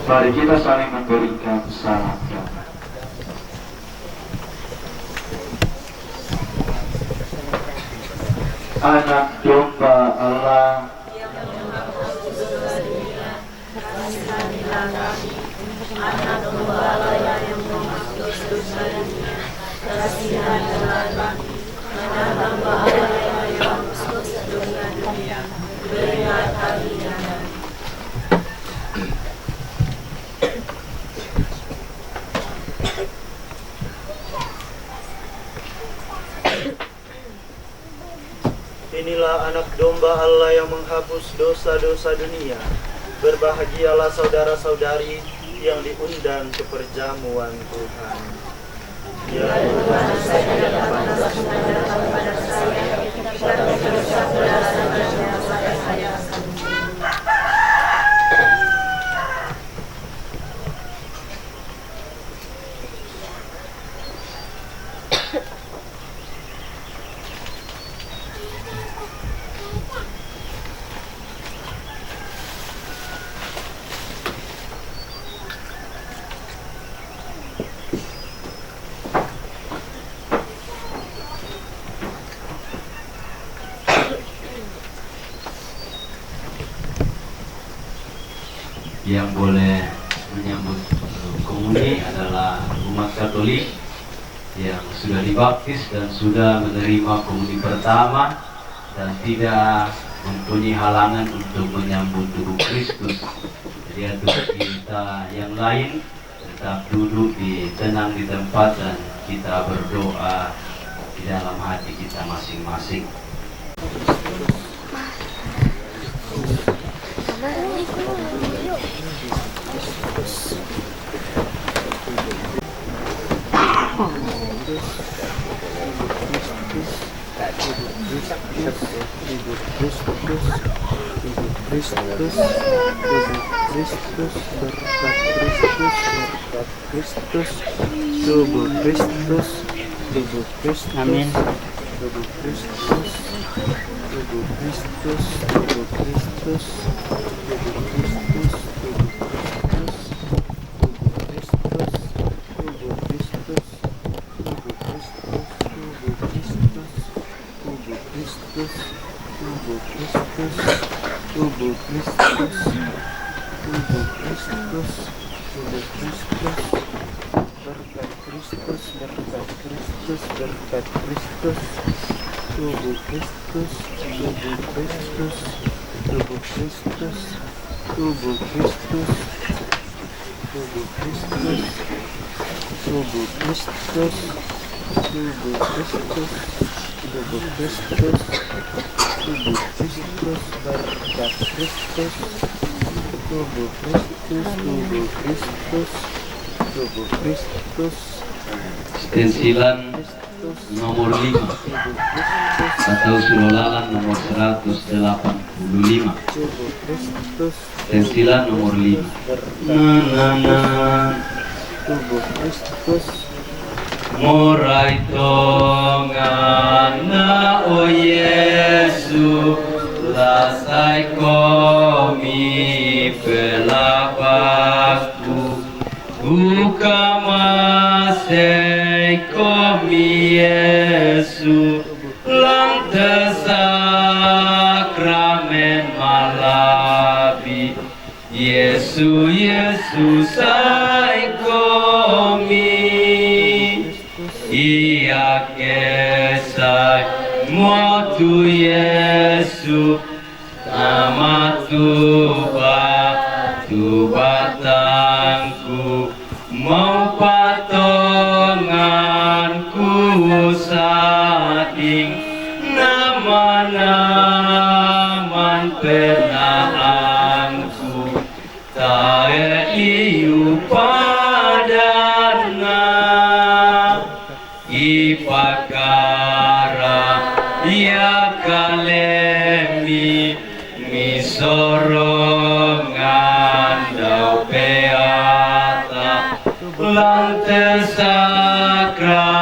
Mari kita saling memberikan salam damai. Anak domba Allah, anak domba Allah yang Inilah anak domba Allah yang menghapus dosa-dosa dunia. Berbahagialah saudara-saudari yang diundang ke perjamuan Tuhan. Ya Tuhan, saya dapat bersaudara pada saya, pada saudara-saudara saya. Yang boleh menyambut komuni adalah umat Katolik yang sudah dibaptis dan sudah menerima komuni pertama dan tidak mempunyai halangan untuk menyambut tubuh Kristus. Jadi untuk kita yang lain tetap duduk tenang di tempat dan kita berdoa di dalam hati kita masing-masing. Amin. Stensilan nomor 5 atau surolalan nomor 185. Stensilan nomor 5. Morai tongana o Yesu lasai komi pelabasku buka masai komi Yesu lantas sakramen malabi Yesu sai komi ia kesai motu Yesu nama batangku mau patonganku saking nama-naman penaanku tae iu padana ipakara ya kalemi misorongan dau peata lantes sakramen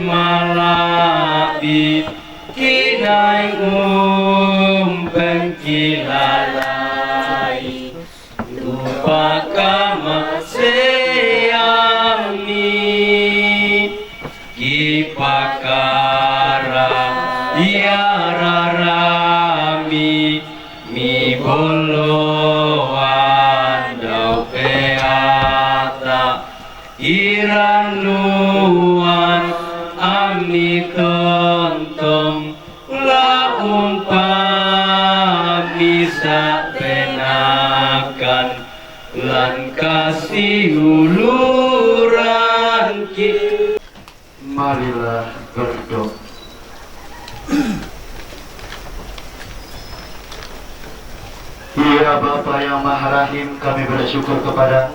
malabi kinai pengkilalai upakama seami kipakara yararami mi boloan dau peata iranuan kami tontong la umpami sapenakan lan kasih uluran kita. Marilah berdoa. Ya Bapa yang Maha Rahim, kami bersyukur kepada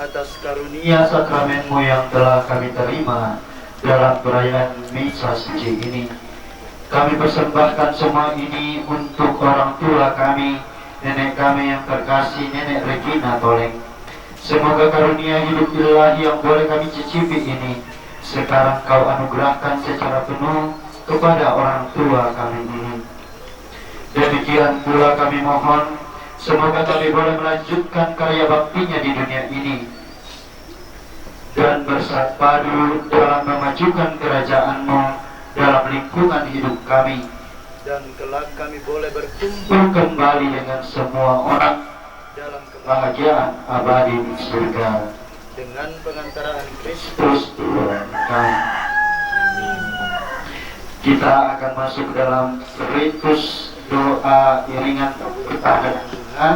atas karunia sakramenmu yang telah kami terima dalam perayaan Misa Suci ini. Kami persembahkan semua ini untuk orang tua kami, nenek kami yang terkasih, Nenek Regina Toleng. Semoga karunia hidup ilahi yang boleh kami cicipi ini sekarang Kau anugerahkan secara penuh kepada orang tua kami ini. Demikian pula kami mohon, semoga kami boleh melanjutkan karya baktinya di dunia ini dan bersatu dalam memajukan kerajaan-Mu dalam lingkungan hidup kami, dan kelak kami boleh berkumpul kembali dengan semua orang dalam kebahagiaan abadi di surga dengan pengantaran Kristus Tuhan kami. Kita akan masuk dalam ritus doa iringan bertahan bunga.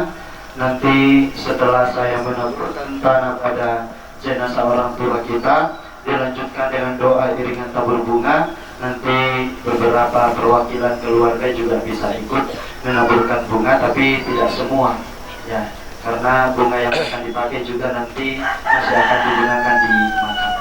Nanti setelah saya menaburkan tanah pada jenazah orang tua kita, dilanjutkan dengan doa iringan tabur bunga. Nanti beberapa perwakilan keluarga juga bisa ikut menaburkan bunga, tapi tidak semua ya, karena bunga yang akan dipakai juga nanti masih akan digunakan di makam.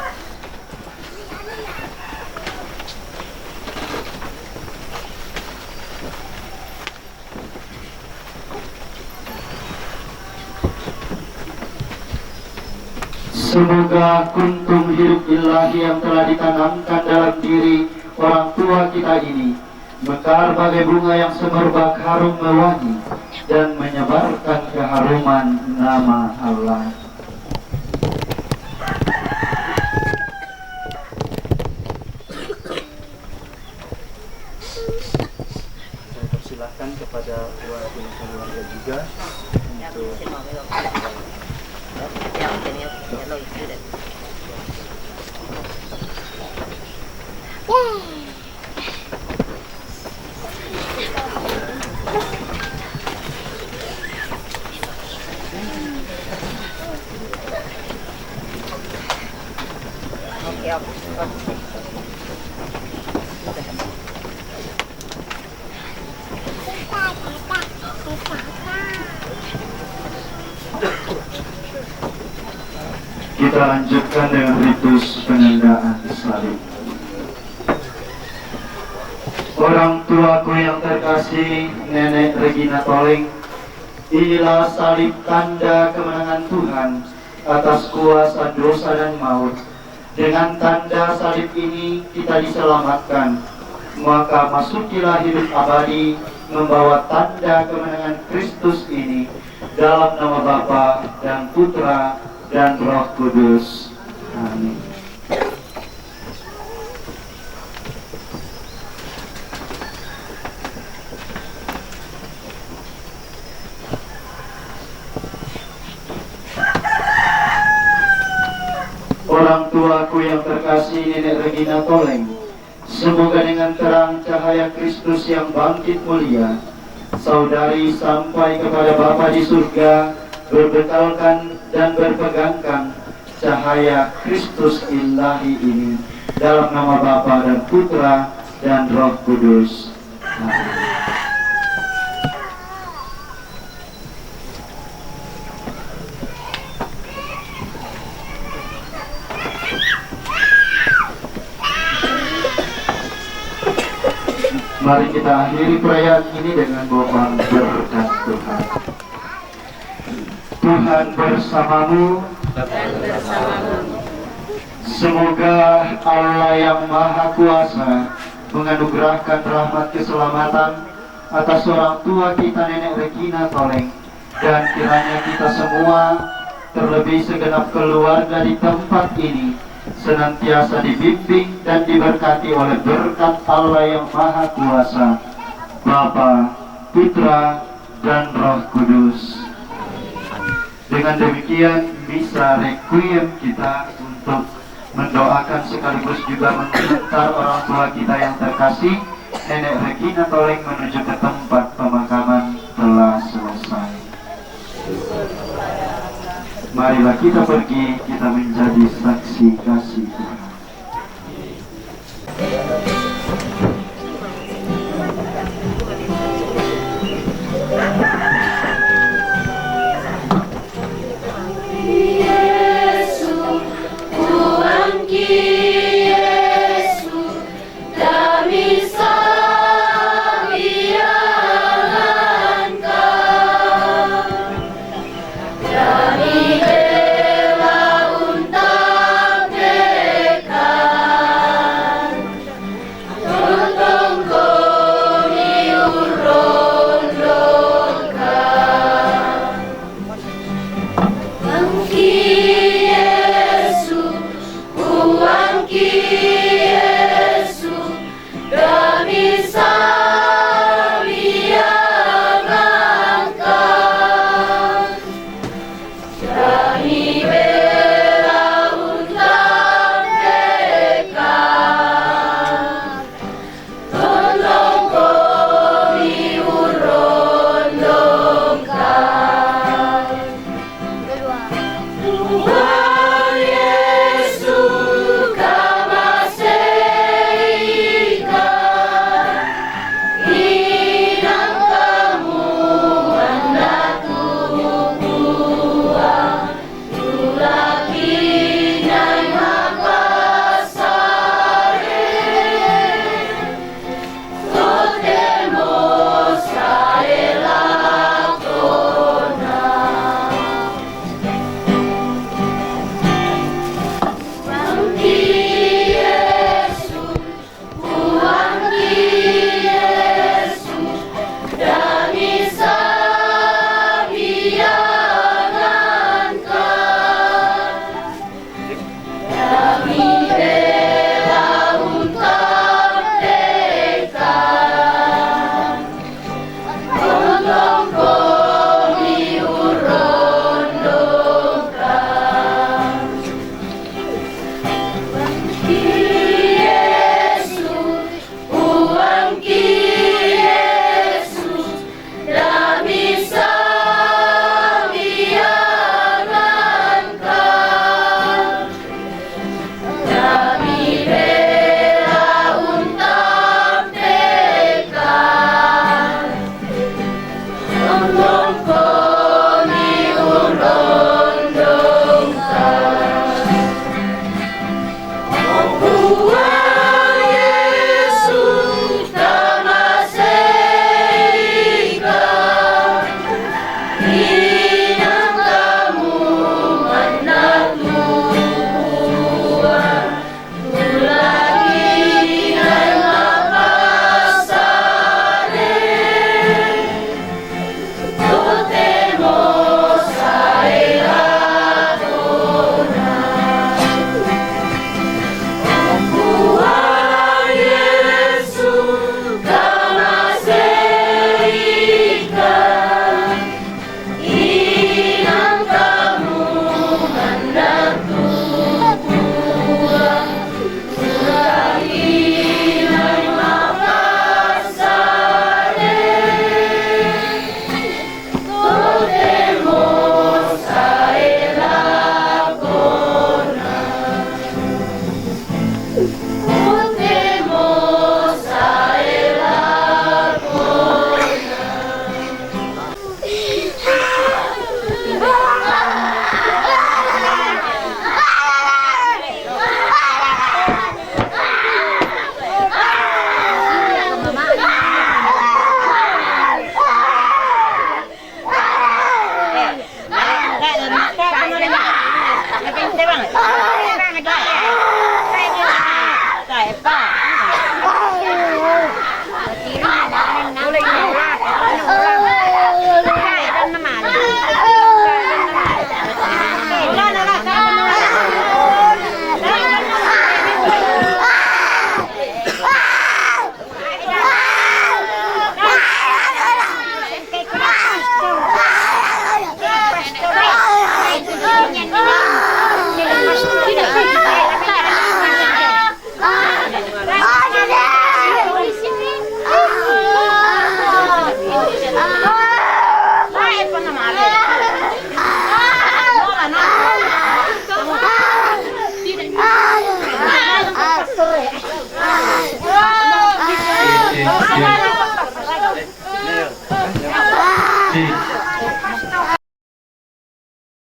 Semoga kuntum hidup ilahi yang telah ditanamkan dalam diri orang tua kita ini mekar bagai bunga yang semerbak harum mewangi dan menyebarkan keharuman nama Allah. Saya persilahkan kepada keluarga juga untuk kita lanjutkan dengan ritus penandaan salib. Orang tuaku yang terkasih, Nenek Regina Toleng, inilah salib tanda kemenangan Tuhan atas kuasa dosa dan maut. Dengan tanda salib ini kita diselamatkan, maka masukilah hidup abadi membawa tanda kemenangan Kristus ini dalam nama Bapa dan Putra dan Roh Kudus. Amin. Orang tuaku yang terkasih, Nenek Regina Toleng, semoga dengan terang cahaya Kristus yang bangkit mulia, saudari sampai kepada Bapa di surga, berbekalkan dan berpegangkan cahaya Kristus ilahi ini dalam nama Bapa dan Putra dan Roh Kudus. Amin. Mari kita akhiri perayaan ini dengan mohon berkat Tuhan. Tuhan bersamamu. Semoga Allah yang Maha Kuasa menganugerahkan rahmat keselamatan atas orang tua kita, Nenek Regina Toleng, dan kiranya kita semua, terlebih segenap keluarga di tempat ini, senantiasa dibimbing dan diberkati oleh berkat Allah yang Maha Kuasa, Bapa, Putra, dan Roh Kudus. Dengan demikian, misa requiem kita untuk mendoakan sekaligus juga mengantar orang tua kita yang terkasih. Nenek Regina Toleng menuju ke tempat pemakaman telah selesai. Marilah kita pergi, kita menjadi saksi kasih Tuhan. Dari dewa unta Si